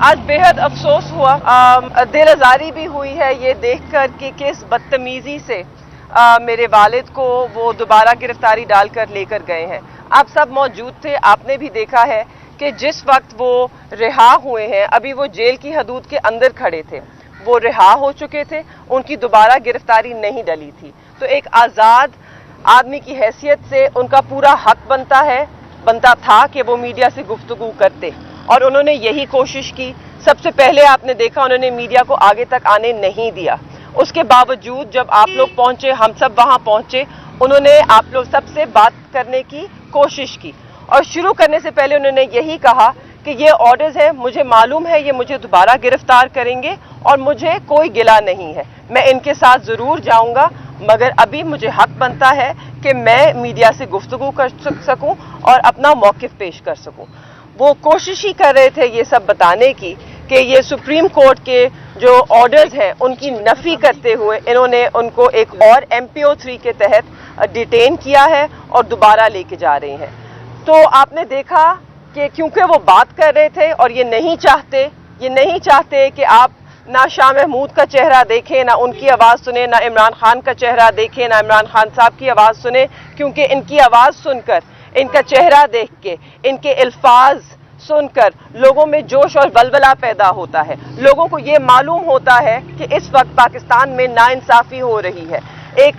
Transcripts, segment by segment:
आज बेहद अफसोस हुआ, दिल आज़ारी भी हुई है ये देखकर कि किस बदतमीजी से मेरे वालिद को वो दोबारा गिरफ्तारी डालकर लेकर गए हैं। आप सब मौजूद थे, आपने भी देखा है कि जिस वक्त वो रिहा हुए हैं, अभी वो जेल की हदूद के अंदर खड़े थे, वो रिहा हो चुके थे, उनकी दोबारा गिरफ्तारी नहीं डली थी। तो एक आज़ाद आदमी की हैसियत से उनका पूरा हक बनता था कि वो मीडिया से गुफ्तगू करते, और उन्होंने यही कोशिश की। सबसे पहले आपने देखा उन्होंने मीडिया को आगे तक आने नहीं दिया। उसके बावजूद जब आप लोग पहुंचे, हम सब वहां पहुंचे, उन्होंने आप लोग सबसे बात करने की कोशिश की, और शुरू करने से पहले उन्होंने यही कहा कि ये ऑर्डर्स हैं, मुझे मालूम है ये मुझे दोबारा गिरफ्तार करेंगे और मुझे कोई गिला नहीं है, मैं इनके साथ ज़रूर जाऊंगा, मगर अभी मुझे हक बनता है कि मैं मीडिया से गुफ्तगू कर सकूं और अपना मौक़िफ़ पेश कर सकूं। वो कोशिश ही कर रहे थे ये सब बताने की कि ये सुप्रीम कोर्ट के जो ऑर्डर्स हैं उनकी नफ़ी करते हुए इन्होंने उनको एक और MPO 3 के तहत डिटेन किया है और दोबारा लेके जा रहे हैं। तो आपने देखा कि क्योंकि वो बात कर रहे थे और ये नहीं चाहते कि आप ना शाह महमूद का चेहरा देखें, ना उनकी आवाज़ सुने, ना इमरान खान का चेहरा देखें, ना इमरान खान साहब की आवाज़ सुने, क्योंकि इनकी आवाज़ सुनकर, इनका चेहरा देख के, इनके अल्फाज सुनकर लोगों में जोश और बलबला पैदा होता है। लोगों को ये मालूम होता है कि इस वक्त पाकिस्तान में नाइंसाफ़ी हो रही है, एक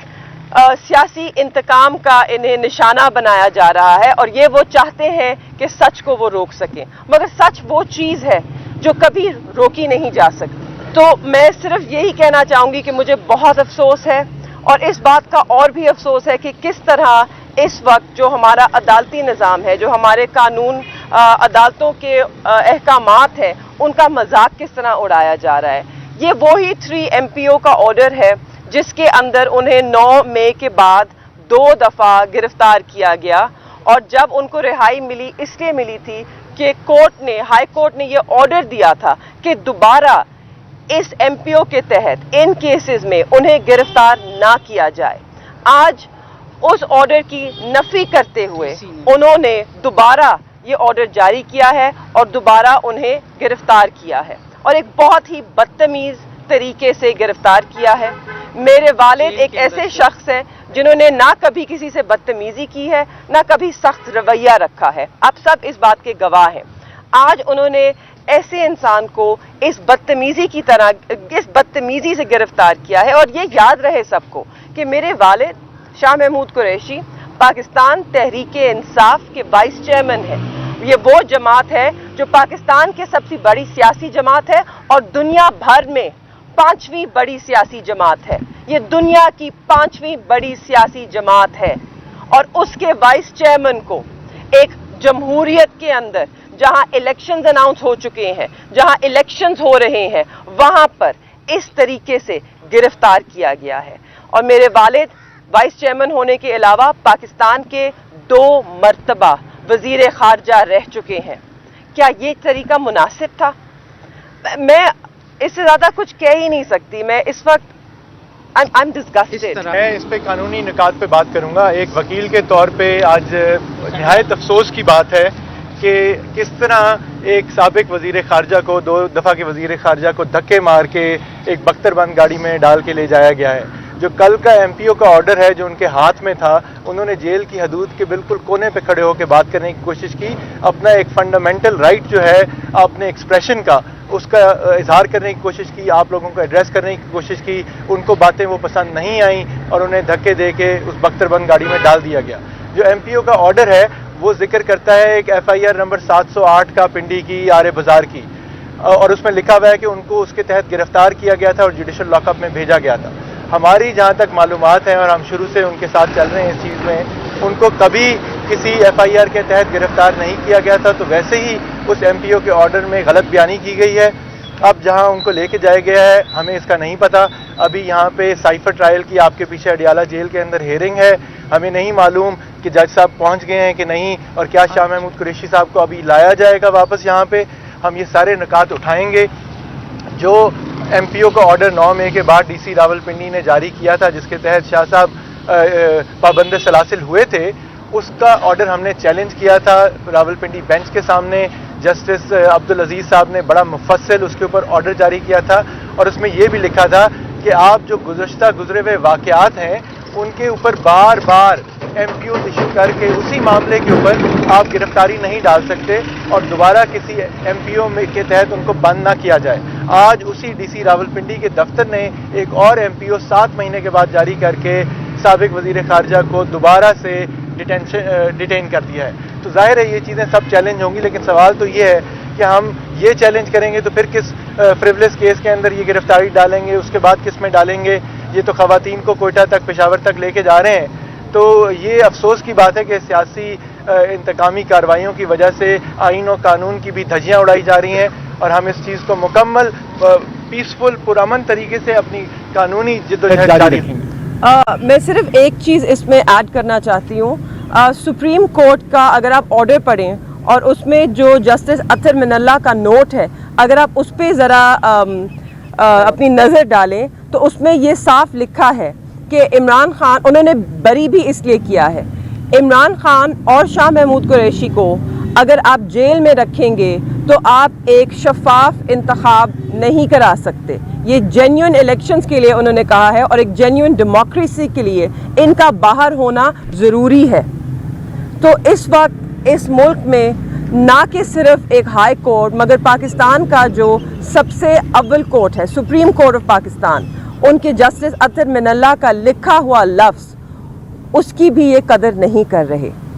सियासी इंतकाम का इन्हें निशाना बनाया जा रहा है, और ये वो चाहते हैं कि सच को वो रोक सकें, मगर सच वो चीज़ है जो कभी रोकी नहीं जा सकती। तो मैं सिर्फ यही कहना चाहूँगी कि मुझे बहुत अफसोस है, और इस बात का और भी अफसोस है कि किस तरह इस वक्त जो हमारा अदालती निज़ाम है, जो हमारे कानून अदालतों के अहकामात हैं, उनका मजाक किस तरह उड़ाया जा रहा है। ये वही 3 MPO का ऑर्डर है जिसके अंदर उन्हें 9 मई के बाद 2 दफ़ा गिरफ्तार किया गया, और जब उनको रिहाई मिली इसलिए मिली थी कि हाई कोर्ट ने ये ऑर्डर दिया था कि दोबारा इस MPO के तहत इन केसेस में उन्हें गिरफ्तार ना किया जाए। आज उस ऑर्डर की नफ़ी करते हुए उन्होंने दोबारा ये ऑर्डर जारी किया है और दोबारा उन्हें गिरफ्तार किया है, और एक बहुत ही बदतमीज़ तरीके से गिरफ्तार किया है। मेरे वालिद एक ऐसे शख्स हैं जिन्होंने ना कभी किसी से बदतमीज़ी की है, ना कभी सख्त रवैया रखा है। आप सब इस बात के गवाह हैं। आज उन्होंने ऐसे इंसान को इस बदतमीज़ी से गिरफ्तार किया है, और ये याद रहे सबको कि मेरे वालिद शाह महमूद कुरैशी पाकिस्तान तहरीक-ए-इंसाफ के वाइस चेयरमैन हैं। ये वो जमात है जो पाकिस्तान की सबसे बड़ी सियासी जमात है और दुनिया भर में 5वीं बड़ी सियासी जमात है। ये दुनिया की 5वीं बड़ी सियासी जमात है, और उसके वाइस चेयरमैन को एक जमहूरियत के अंदर जहां इलेक्शंस अनाउंस हो चुके हैं, जहां इलेक्शंस हो रहे हैं, वहां पर इस तरीके से गिरफ्तार किया गया है। और मेरे वालिद वाइस चेयरमैन होने के अलावा पाकिस्तान के 2 मरतबा वजीर खारजा रह चुके हैं। क्या ये तरीका मुनासिब था? मैं इससे ज़्यादा कुछ कह ही नहीं सकती। मैं इस वक्त I'm disgusted। मैं इस पे कानूनी निकात पे बात करूंगा। एक वकील के तौर पे आज निहायत अफसोस की बात है कि किस तरह एक साबिक वजीर खारजा को, 2 दफ़ा के वजीर खारजा को धक्के मार के एक बख्तरबंद गाड़ी में डाल के ले जाया गया है। जो कल का MPO का ऑर्डर है जो उनके हाथ में था, उन्होंने जेल की हदूद के बिल्कुल कोने पे खड़े होकर बात करने की कोशिश की, अपना एक फंडामेंटल राइट जो है अपने एक्सप्रेशन का, उसका इजहार करने की कोशिश की, आप लोगों को एड्रेस करने की कोशिश की। उनको बातें वो पसंद नहीं आई और उन्हें धक्के दे के उस बख्तरबंद गाड़ी में डाल दिया गया। जो MPO का ऑर्डर है वो जिक्र करता है एक FIR नंबर 708 का पिंडी की आरे बाजार की, और उसमें लिखा हुआ है कि उनको उसके तहत गिरफ्तार किया गया था और जुडिशल लॉकअप में भेजा गया था। हमारी जहाँ तक मालूमात हैं, और हम शुरू से उनके साथ चल रहे हैं इस चीज़ में, उनको कभी किसी FIR के तहत गिरफ्तार नहीं किया गया था। तो वैसे ही उस MPO के ऑर्डर में गलत बयानी की गई है। अब जहाँ उनको लेके जाया गया है हमें इसका नहीं पता। अभी यहाँ पे साइफर ट्रायल की आपके पीछे अडियाला जेल के अंदर हेयरिंग है। हमें नहीं मालूम कि जज साहब पहुँच गए हैं कि नहीं, और क्या शाह महमूद कुरैशी साहब को अभी लाया जाएगा वापस यहाँ पे। हम ये सारे निकात उठाएंगे। जो MPO का ऑर्डर 9 मई के बाद DC रावलपिंडी ने जारी किया था, जिसके तहत शाह साहब पाबंद सलासिल हुए थे, उसका ऑर्डर हमने चैलेंज किया था रावलपिंडी बेंच के सामने। جسٹس عبدالعزیز صاحب نے بڑا مفصل اس کے اوپر آرڈر جاری کیا تھا، اور اس میں یہ بھی لکھا تھا کہ آپ جو گزرے ہوئے واقعات ہیں ان کے اوپر بار بار ایم پی اوز ایشو کر کے اسی معاملے کے اوپر آپ گرفتاری نہیں ڈال سکتے اور دوبارہ کسی ایم پی او کے تحت ان کو بند نہ کیا جائے۔ آج اسی ڈی سی راولپنڈی کے دفتر نے ایک اور ایم پی او 7 مہینے کے بعد جاری کر کے سابق وزیر خارجہ کو دوبارہ سے ڈیٹین کر دیا ہے۔ تو ظاہر ہے یہ چیزیں سب چیلنج ہوں گی، لیکن سوال تو یہ ہے کہ ہم یہ چیلنج کریں گے تو پھر کس فریولس کیس کے اندر یہ گرفتاری ڈالیں گے، اس کے بعد کس میں ڈالیں گے؟ یہ تو خواتین کو کوئٹہ تک، پشاور تک لے کے جا رہے ہیں۔ تو یہ افسوس کی بات ہے کہ سیاسی انتقامی کارروائیوں کی وجہ سے آئین و قانون کی بھی دھجیاں اڑائی جا رہی ہیں، اور ہم اس چیز کو مکمل پیسفل پرامن طریقے سے اپنی قانونی جدوجہد جاری رکھیں گے۔ میں صرف ایک چیز اس میں ایڈ کرنا چاہتی ہوں، سپریم کورٹ کا اگر آپ آرڈر پڑھیں اور اس میں جو جسٹس اطہر من اللہ کا نوٹ ہے، اگر آپ اس پہ ذرا اپنی نظر ڈالیں تو اس میں یہ صاف لکھا ہے کہ عمران خان، انہوں نے بری بھی اس لیے کیا ہے، عمران خان اور شاہ محمود قریشی کو اگر آپ جیل میں رکھیں گے تو آپ ایک شفاف انتخاب نہیں کرا سکتے۔ یہ جینیون الیکشنز کے لیے انہوں نے کہا ہے، اور ایک جینیون ڈیموکریسی کے لیے ان کا باہر ہونا ضروری ہے۔ تو اس وقت اس ملک میں نہ کہ صرف ایک ہائی کورٹ، مگر پاکستان کا جو سب سے اول کورٹ ہے، سپریم کورٹ آف پاکستان، ان کے جسٹس اطہر من اللہ کا لکھا ہوا لفظ، اس کی بھی یہ قدر نہیں کر رہے۔